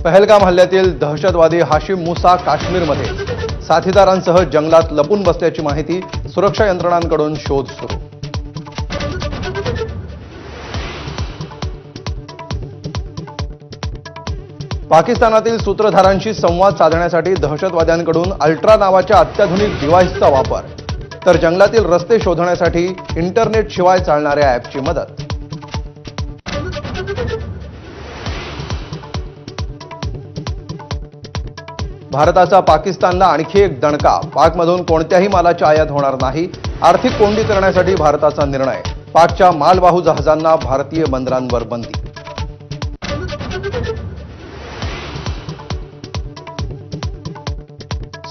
पहलगाम हल्ल्यातील दहशतवादी हाशिम मुसा काश्मीरमध्ये साथीदारांसह जंगलात लपून बसल्याची माहिती, सुरक्षा यंत्रणांकडून शोध सुरू. पाकिस्तानातील सूत्रधारांशी संवाद साधण्यासाठी दहशतवाद्यांकडून अल्ट्रा नावाच्या अत्याधुनिक डिव्हाइसचा वापर, तर जंगलातील रस्ते शोधण्यासाठी इंटरनेटशिवाय चालणाऱ्या ॲपची मदत. भारताचा पाकिस्तानला आणखी एक दणका. पाकमधून कोणत्याही मालाची आयात होणार नाही. आर्थिक कोंडी करण्यासाठी भारताचा निर्णय. पाकच्या मालवाहू जहाजांना भारतीय बंदरांवर बंदी.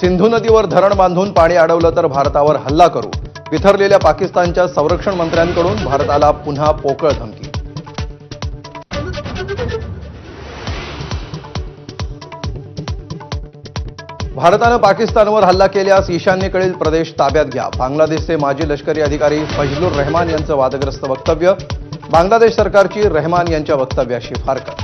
सिंधू नदीवर धरण बांधून पाणी अडवलं तर भारतावर हल्ला करू. बिथरलेल्या पाकिस्तानच्या संरक्षण मंत्र्यांकडून भारताला पुन्हा पोकळ धमकी. भारतानं पाकिस्तानवर हल्ला केल्यास ईशान्येकडील प्रदेश ताब्यात घ्या. बांगलादेशचे माजी लष्करी अधिकारी फजलुर रहमान यांचं वादग्रस्त वक्तव्य. बांगलादेश सरकारची रहमान यांच्या वक्तव्याशी फारकत.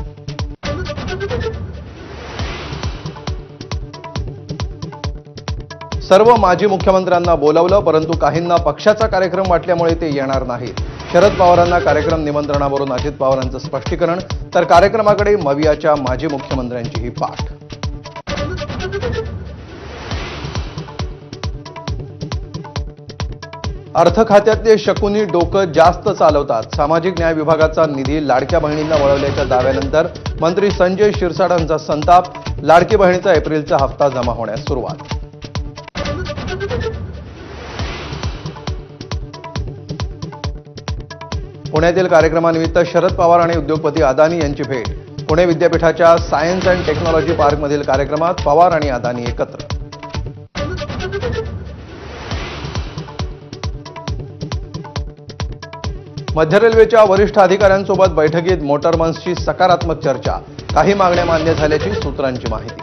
सर्व माजी मुख्यमंत्र्यांना बोलावलं, परंतु काहींना पक्षाचा कार्यक्रम वाटल्यामुळे ते येणार नाहीत. शरद पवारांना कार्यक्रम निमंत्रणावरून अजित पवारांचं स्पष्टीकरण, तर कार्यक्रमाकडे मवियाच्या माजी मुख्यमंत्र्यांचीही पाठ. अर्थ खात्यातले शकुनी डोकं जास्त चालवतात. सामाजिक न्याय विभागाचा निधी लाडक्या बहिणींना वळवल्याच्या दाव्यानंतर मंत्री संजय शिरसाटांचा संताप. लाडकी बहिणीचा एप्रिलचा हप्ता जमा होण्यास सुरुवात. पुण्यातील कार्यक्रमानिमित्त शरद पवार आणि उद्योगपती अदानी यांची भेट. पुणे विद्यापीठाच्या सायन्स अँड टेक्नॉलॉजी पार्कमधील कार्यक्रमात पवार आणि अदानी एकत्र. मध्य रेल्वेच्या वरिष्ठ अधिकाऱ्यांसोबत बैठकीत मोटरमन्सची सकारात्मक चर्चा. काही मागण्या मान्य झाल्याची सूत्रांची माहिती.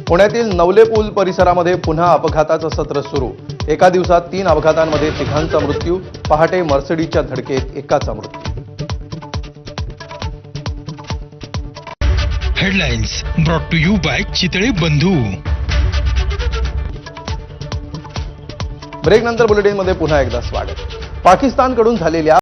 पुण्यातील नवले पूल परिसरामध्ये पुन्हा अपघाताचं सत्र सुरू. एका दिवसात 3 अपघातांमध्ये 3घांचा मृत्यू. पहाटे मर्सिडीजच्या धडकेत एकाचा मृत्यू. Headlines brought to you by Chitale Bandhu. ब्रेकनंतर बुलेटिनमध्ये पुन्हा एकदा स्वागत. पाकिस्तानकडून झालेल्या